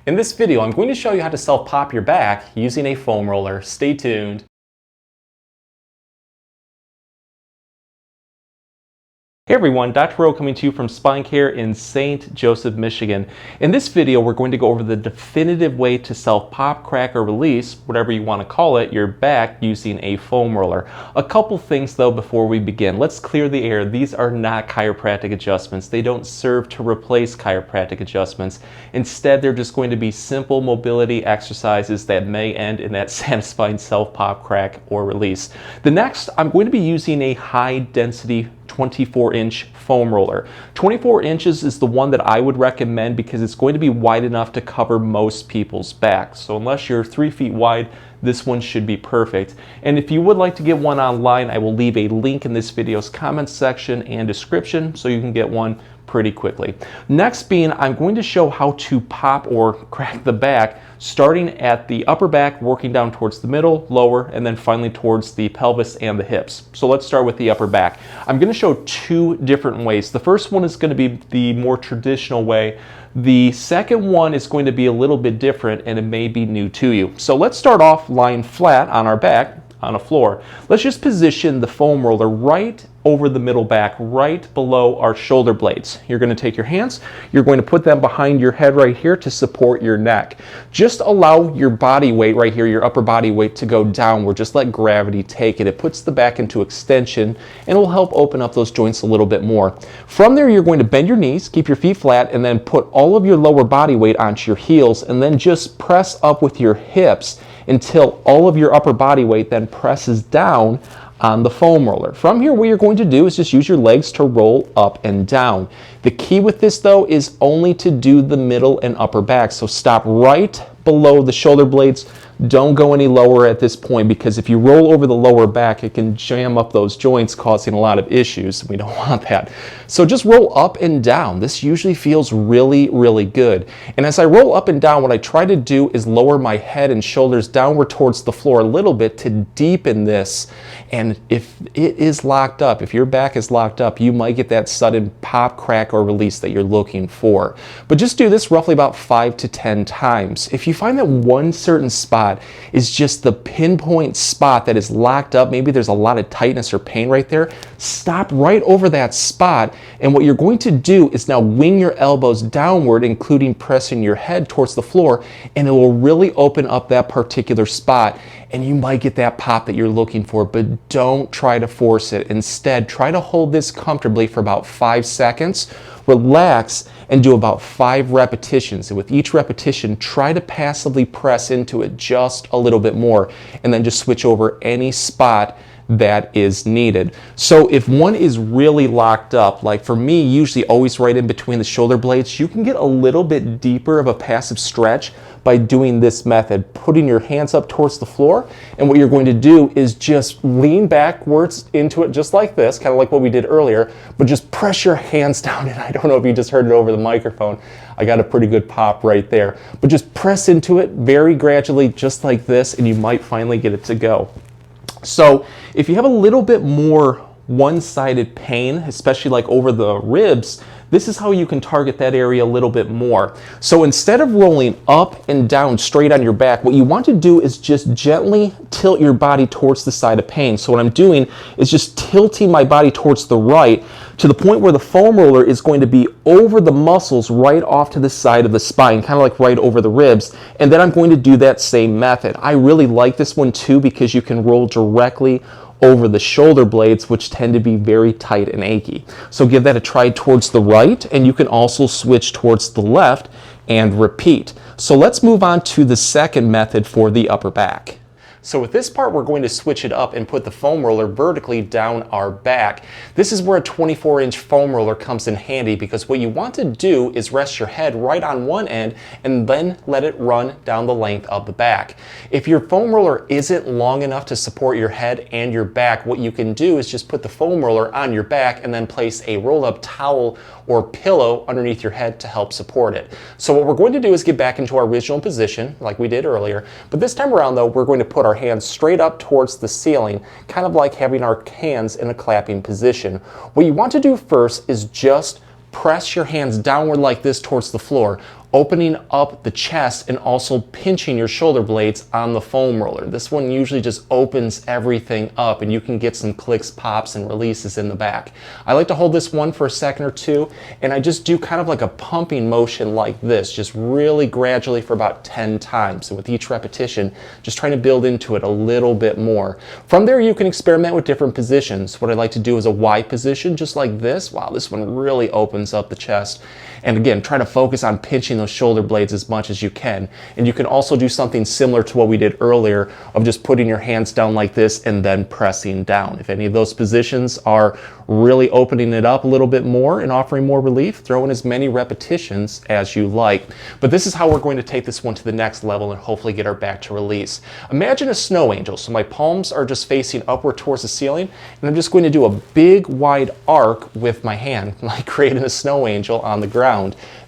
In this video, I'm going to show you how to self-pop your back using a foam roller. Stay tuned. Hey everyone, Dr. Rowe coming to you from SpineCare in St. Joseph, Michigan. In this video, we're going to go over the definitive way to self-pop, crack, or release, whatever you want to call it, your back using a foam roller. A couple things though before we begin. Let's clear the air. These are not chiropractic adjustments. They don't serve to replace chiropractic adjustments. Instead, they're just going to be simple mobility exercises that may end in that satisfying self-pop, crack, or release. The next, I'm going to be using a high-density 24-inch foam roller. 24 inches is the one that I would recommend because it's going to be wide enough to cover most people's backs. So unless you're 3 feet wide, this one should be perfect. And if you would like to get one online, I will leave a link in this video's comments section and description so you can get one pretty quickly. Next being, I'm going to show how to pop or crack the back, starting at the upper back, working down towards the middle, lower, and then finally towards the pelvis and the hips. So let's start with the upper back. I'm going to show two different ways. The first one is going to be the more traditional way. The second one is going to be a little bit different and it may be new to you. So let's start off lying flat on our back on a floor. Let's just position the foam roller right over the middle back, right below our shoulder blades. You're going to take your hands, you're going to put them behind your head right here to support your neck. Just allow your body weight right here, your upper body weight, to go downward. Just let gravity take it. It puts the back into extension and it will help open up those joints a little bit more. From there, you're going to bend your knees, keep your feet flat, and then put all of your lower body weight onto your heels, and then just press up with your hips until all of your upper body weight then presses down on the foam roller. From here, what you're going to do is just use your legs to roll up and down. The key with this though is only to do the middle and upper back. So stop right below the shoulder blades. Don't go any lower at this point, because if you roll over the lower back, it can jam up those joints, causing a lot of issues. We don't want that. So just roll up and down. This usually feels really, really good. And as I roll up and down, what I try to do is lower my head and shoulders downward towards the floor a little bit to deepen this. And if it is locked up, if your back is locked up, you might get that sudden pop, crack, or release that you're looking for. But just do this roughly about 5 to 10 times. If you find that one certain spot is just the pinpoint spot that is locked up, maybe there's a lot of tightness or pain right there, stop right over that spot. And what you're going to do is now wing your elbows downward, including pressing your head towards the floor, and it will really open up that particular spot. And you might get that pop that you're looking for, but don't try to force it. Instead, try to hold this comfortably for about 5 seconds. Relax and do about 5 repetitions. And with each repetition, try to passively press into it just a little bit more, and then just switch over any spot that is needed. So if one is really locked up, like for me, usually always right in between the shoulder blades, you can get a little bit deeper of a passive stretch by doing this method, putting your hands up towards the floor. And what you're going to do is just lean backwards into it just like this, kind of like what we did earlier, but just press your hands down. And I don't know if you just heard it over the microphone. I got a pretty good pop right there, but just press into it very gradually, just like this, and you might finally get it to go. So if you have a little bit more one-sided pain, especially like over the ribs, this is how you can target that area a little bit more. So instead of rolling up and down straight on your back, what you want to do is just gently tilt your body towards the side of pain. So what I'm doing is just tilting my body towards the right to the point where the foam roller is going to be over the muscles right off to the side of the spine, kind of like right over the ribs. And then I'm going to do that same method. I really like this one too because you can roll directly over the shoulder blades, which tend to be very tight and achy. So give that a try towards the right, and you can also switch towards the left and repeat. So let's move on to the second method for the upper back. So with this part, we're going to switch it up and put the foam roller vertically down our back. This is where a 24-inch foam roller comes in handy, because what you want to do is rest your head right on one end and then let it run down the length of the back. If your foam roller isn't long enough to support your head and your back, what you can do is just put the foam roller on your back and then place a roll-up towel or pillow underneath your head to help support it. So what we're going to do is get back into our original position like we did earlier, but this time around though, we're going to put our hands straight up towards the ceiling, kind of like having our hands in a clapping position. What you want to do first is just press your hands downward like this towards the floor. opening up the chest and also pinching your shoulder blades on the foam roller. This one usually just opens everything up and you can get some clicks, pops, and releases in the back. I like to hold this one for a second or two, and I just do kind of like a pumping motion like this, just really gradually for about 10 times. And with each repetition, just trying to build into it a little bit more. From there, you can experiment with different positions. What I like to do is a Y position, just like this. Wow, this one really opens up the chest. And again, try to focus on pinching those shoulder blades as much as you can. And you can also do something similar to what we did earlier of just putting your hands down like this and then pressing down. If any of those positions are really opening it up a little bit more and offering more relief, throw in as many repetitions as you like. But this is how we're going to take this one to the next level and hopefully get our back to release. Imagine a snow angel. So my palms are just facing upward towards the ceiling, and I'm just going to do a big wide arc with my hand, like creating a snow angel on the ground.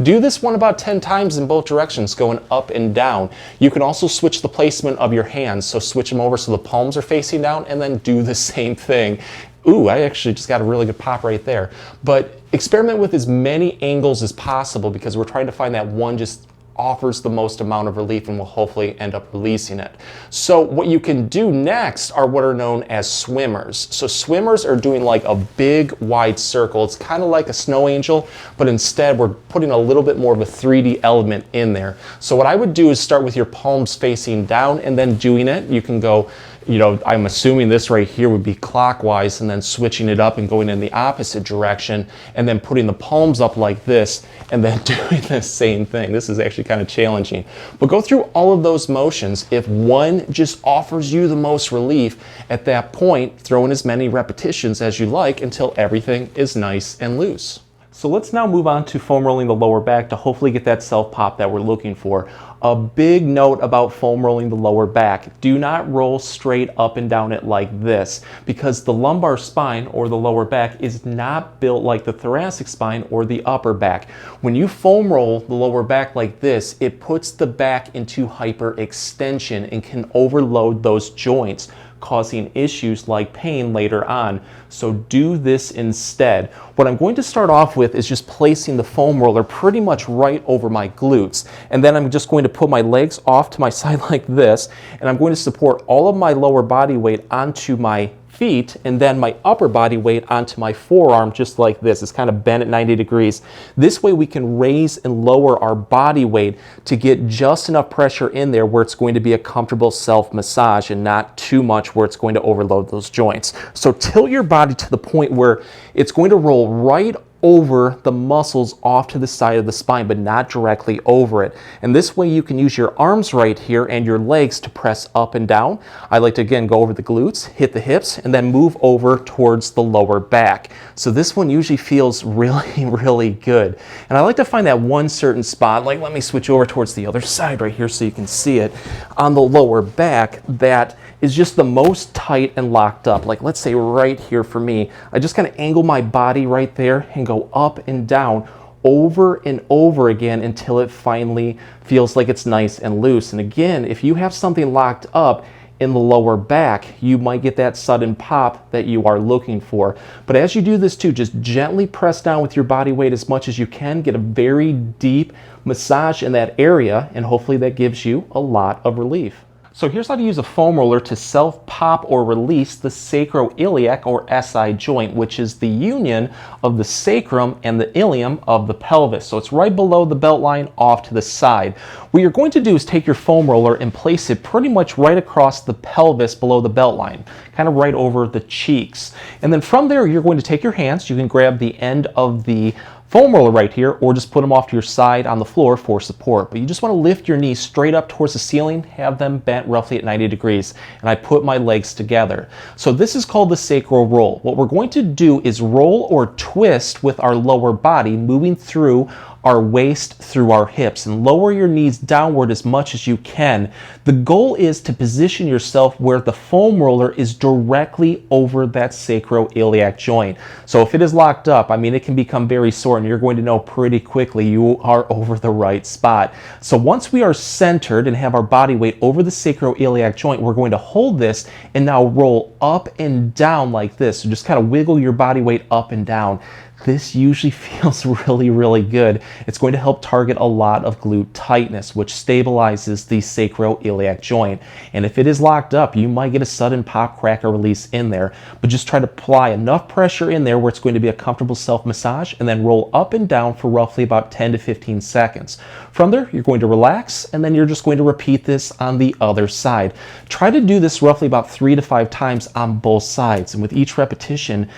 Do this one about 10 times in both directions, going up and down. You can also switch the placement of your hands, so switch them over so the palms are facing down and then do the same thing. Ooh, I actually just got a really good pop right there. But experiment with as many angles as possible because we're trying to find that one just offers the most amount of relief and will hopefully end up releasing it. So what you can do next are what are known as swimmers. So swimmers are doing like a big wide circle. It's kind of like a snow angel, but instead we're putting a little bit more of a 3D element in there. So what I would do is start with your palms facing down and then doing it. You can go, you know, I'm assuming this right here would be clockwise and then switching it up and going in the opposite direction and then putting the palms up like this and then doing the same thing. This is actually kind of challenging. But go through all of those motions. If one just offers you the most relief, at that point, throw in as many repetitions as you like until everything is nice and loose. So let's now move on to foam rolling the lower back to hopefully get that self pop that we're looking for. A big note about foam rolling the lower back: do not roll straight up and down it like this, because the lumbar spine or the lower back is not built like the thoracic spine or the upper back. When you foam roll the lower back like this, it puts the back into hyperextension and can overload those joints, causing issues like pain later on. So do this instead. What I'm going to start off with is just placing the foam roller pretty much right over my glutes. And then I'm just going to put my legs off to my side like this, and I'm going to support all of my lower body weight onto my feet and then my upper body weight onto my forearm just like this. It's kind of bent at 90 degrees. This way we can raise and lower our body weight to get just enough pressure in there where it's going to be a comfortable self-massage and not too much where it's going to overload those joints. So tilt your body to the point where it's going to roll right over the muscles off to the side of the spine, but not directly over it. And this way you can use your arms right here and your legs to press up and down. I like to again go over the glutes, hit the hips, and then move over towards the lower back. So this one usually feels really, really good. And I like to find that one certain spot, like let me switch over towards the other side right here so you can see it, on the lower back that is just the most tight and locked up. Like let's say right here for me, I just kind of angle my body right there and go up and down over and over again until it finally feels like it's nice and loose. And again, if you have something locked up in the lower back, you might get that sudden pop that you are looking for. But as you do this too, just gently press down with your body weight as much as you can, get a very deep massage in that area, and hopefully that gives you a lot of relief. So here's how to use a foam roller to self-pop or release the sacroiliac or SI joint, which is the union of the sacrum and the ilium of the pelvis. So it's right below the belt line off to the side. What you're going to do is take your foam roller and place it pretty much right across the pelvis below the belt line, kind of right over the cheeks. And then from there, you're going to take your hands, you can grab the end of the foam roller right here, or just put them off to your side on the floor for support. But you just want to lift your knees straight up towards the ceiling, have them bent roughly at 90 degrees, and I put my legs together. So this is called the sacral roll. What we're going to do is roll or twist with our lower body, moving through our waist through our hips, and lower your knees downward as much as you can. The goal is to position yourself where the foam roller is directly over that sacroiliac joint. So if it is locked up, I mean, it can become very sore, and you're going to know pretty quickly you are over the right spot. So once we are centered and have our body weight over the sacroiliac joint, we're going to hold this and now roll up and down like this. So just kind of wiggle your body weight up and down. this usually feels really good. It's going to help target a lot of glute tightness, which stabilizes the sacroiliac joint. And if it is locked up, you might get a sudden pop, crack, or release in there, but just try to apply enough pressure in there where it's going to be a comfortable self-massage, and then roll up and down for roughly about 10 to 15 seconds. From there, you're going to relax, and then you're just going to repeat this on the other side. Try to do this roughly about 3 to 5 times on both sides, and with each repetition,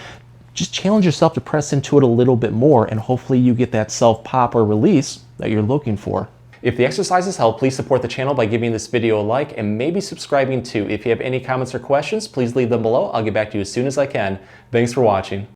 just challenge yourself to press into it a little bit more, and hopefully you get that self-pop or release that you're looking for. If the exercises help, please support the channel by giving this video a like and maybe subscribing too. If you have any comments or questions, please leave them below. I'll get back to you as soon as I can. Thanks for watching.